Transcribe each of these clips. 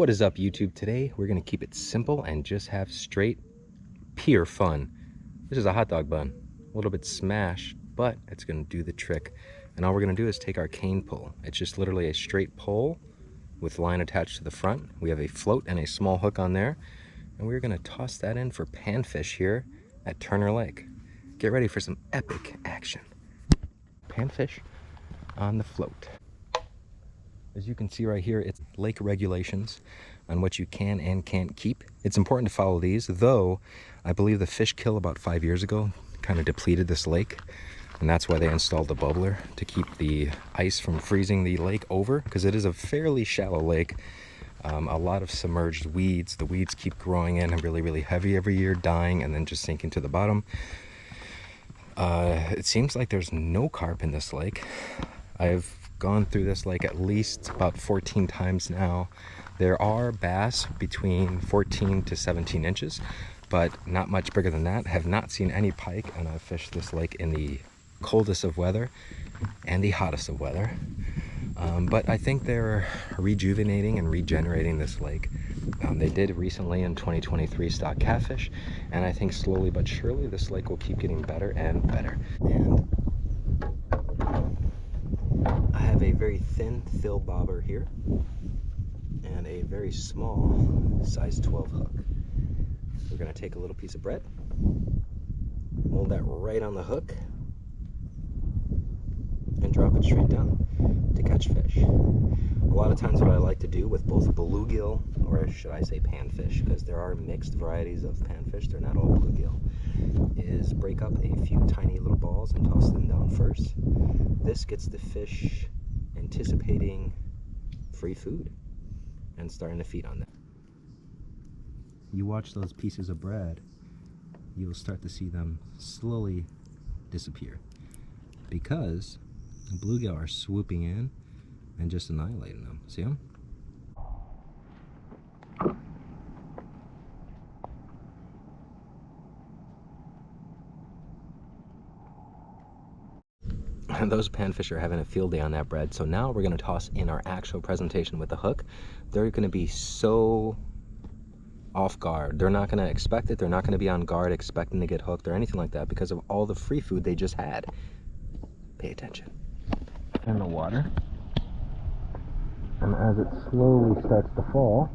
What is up, YouTube? Today we're gonna keep it simple and just have straight pure fun. This is a hot dog bun, a little bit smashed, but it's gonna do the trick. And all we're gonna do is take our cane pole. It's just literally a straight pole with line attached to the front. We have a float and a small hook on there, and we're gonna toss that in for panfish here at Turner Lake. Get ready for some epic action. Panfish on the float. As you can see right here, it's lake regulations on what you can and can't keep. It's important to follow these, though I believe the fish kill about 5 years ago kind of depleted this lake, and that's why they installed the bubbler to keep the ice from freezing the lake over, because it is a fairly shallow lake. A lot of submerged weeds. The weeds keep growing in and really heavy every year, dying and then just sinking to the bottom. It seems like there's no carp in this lake. I've gone through this lake at least about 14 times now. There are bass between 14 to 17 inches, but not much bigger than that. Have not seen any pike, and I've fished this lake in the coldest of weather and the hottest of weather. But I think they're rejuvenating and regenerating this lake. They did recently in 2023 stock catfish, and I think slowly but surely this lake will keep getting better and better. And I have a very thin fill bobber here and a very small size 12 hook. We're going to take a little piece of bread, mold that right on the hook, and drop it straight down to catch fish. A lot of times what I like to do with both bluegill, or should I say panfish, because there are mixed varieties of panfish, they're not all bluegill, is break up a few tiny little balls and toss them down first. This gets the fish anticipating free food and starting to feed on them. You watch those pieces of bread, you'll start to see them slowly disappear, because the bluegill are swooping in and just annihilating them. See them? And those panfish are having a field day on that bread. So now we're going to toss in our actual presentation with the hook. They're going to be so off guard. They're not going to expect it. They're not going to be on guard expecting to get hooked or anything like that because of all the free food they just had. Pay attention. In the water. And as it slowly starts to fall,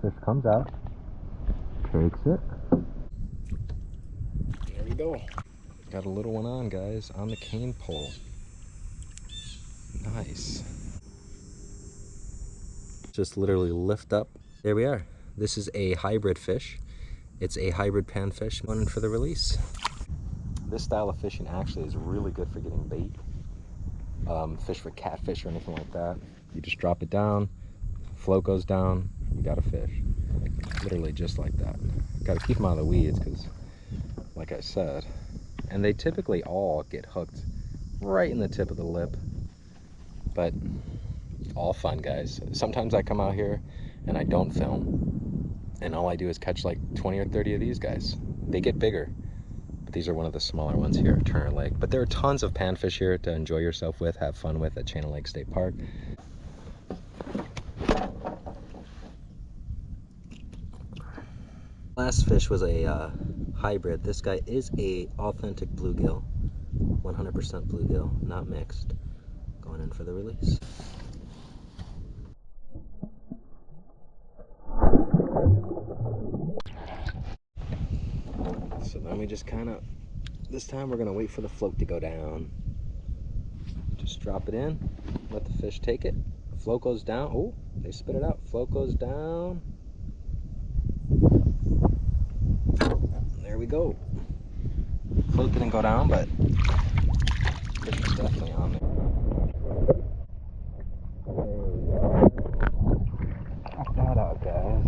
the fish comes out, takes it. There we go. Got a little one on, guys, on the cane pole. Nice. Just literally lift up. There we are. This is a hybrid fish. It's a hybrid panfish, one for the release. This style of fishing actually is really good for getting bait. Fish for catfish or anything like that. You just drop it down, float goes down, you got a fish. Literally just like that. Got to keep them out of the weeds because, like I said, and they typically all get hooked right in the tip of the lip. But all fun, guys. Sometimes I come out here and I don't film, and all I do is catch like 20 or 30 of these guys. They get bigger. These are one of the smaller ones here at Turner Lake. But there are tons of panfish here to enjoy yourself with, have fun with at Channel Lake State Park. Last fish was a hybrid. This guy is a authentic bluegill, 100% bluegill, not mixed. Going in for the release. So then we just kind of, this time we're going to wait for the float to go down. Just drop it in, let the fish take it. Float goes down. Oh, they spit it out. Float goes down. There we go. Float didn't go down, but fish is definitely on there. Check that out, guys.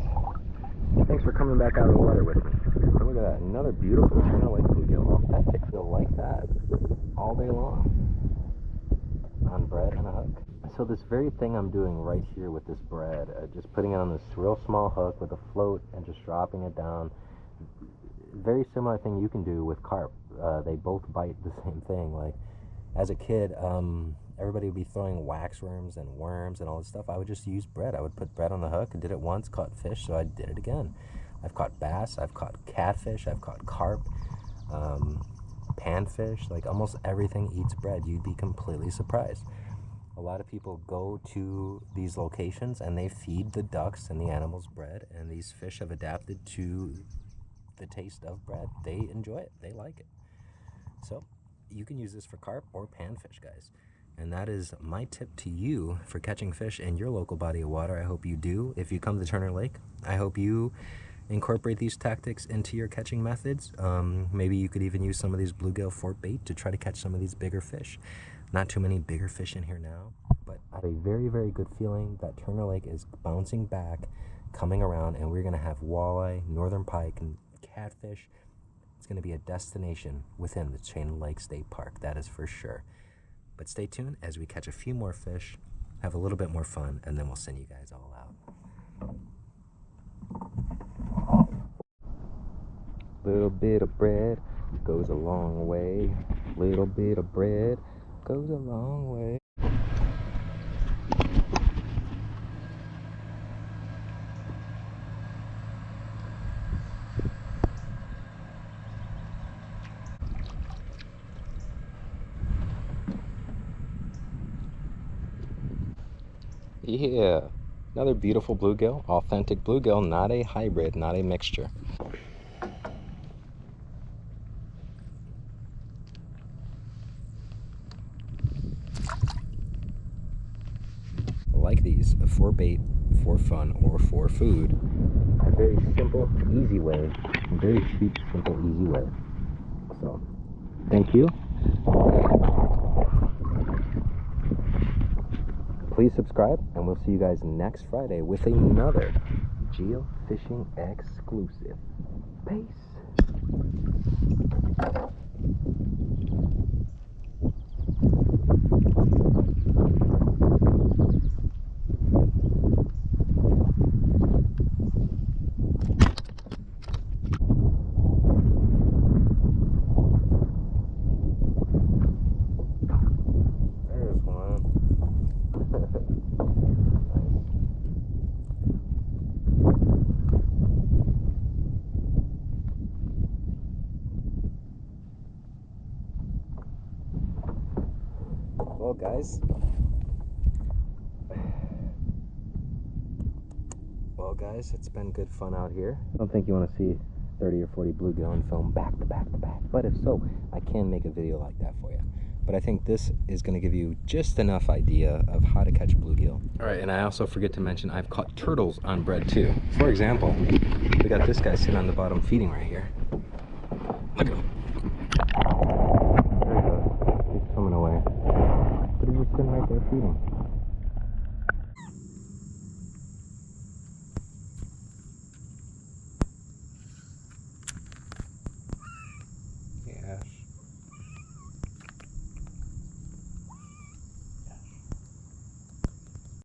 Thanks for coming back out of the water with me. So look at that, another beautiful Turner Lake bluegill. Authentic, feel like that all day long on bread and a hook. So this very thing I'm doing right here with this bread, just putting it on this real small hook with a float and just dropping it down. Very similar thing you can do with carp. They both bite the same thing. Like as a kid, everybody would be throwing waxworms and worms and all this stuff. I would just use bread. I would put bread on the hook. I did it once, caught fish, so I did it again. I've caught bass, I've caught catfish, I've caught carp, panfish. Like almost everything eats bread. You'd be completely surprised. A lot of people go to these locations and they feed the ducks and the animals bread, and these fish have adapted to the taste of bread. They enjoy it. They like it. So you can use this for carp or panfish, guys. And that is my tip to you for catching fish in your local body of water. I hope you do. If you come to Turner Lake, I hope you incorporate these tactics into your catching methods. Maybe you could even use some of these bluegill fort bait to try to catch some of these bigger fish. Not too many bigger fish in here now, but I have a very, very good feeling that Turner Lake is bouncing back, coming around, and we're going to have walleye, northern pike, and catfish. It's going to be a destination within the Chain Lake State Park, that is for sure. But stay tuned as we catch a few more fish, have a little bit more fun, and then we'll send you guys all out. Little bit of bread goes a long way. Little bit of bread goes a long way. Yeah, another beautiful bluegill, authentic bluegill, not a hybrid, not a mixture. I like these for bait, for fun, or for food. A very simple, easy way, very cheap, simple, easy way. So, thank you. Please subscribe, and we'll see you guys next Friday with another geofishing exclusive. Peace. Well guys, it's been good fun out here. I don't think you want to see 30 or 40 bluegill in film back to back to back, but if so, I can make a video like that for you. But I think this is going to give you just enough idea of how to catch bluegill. Alright, and I also forget to mention I've caught turtles on bread too. For example, we got this guy sitting on the bottom feeding right here. Look at him. There he goes. He's swimming away. But he's just sitting right there feeding.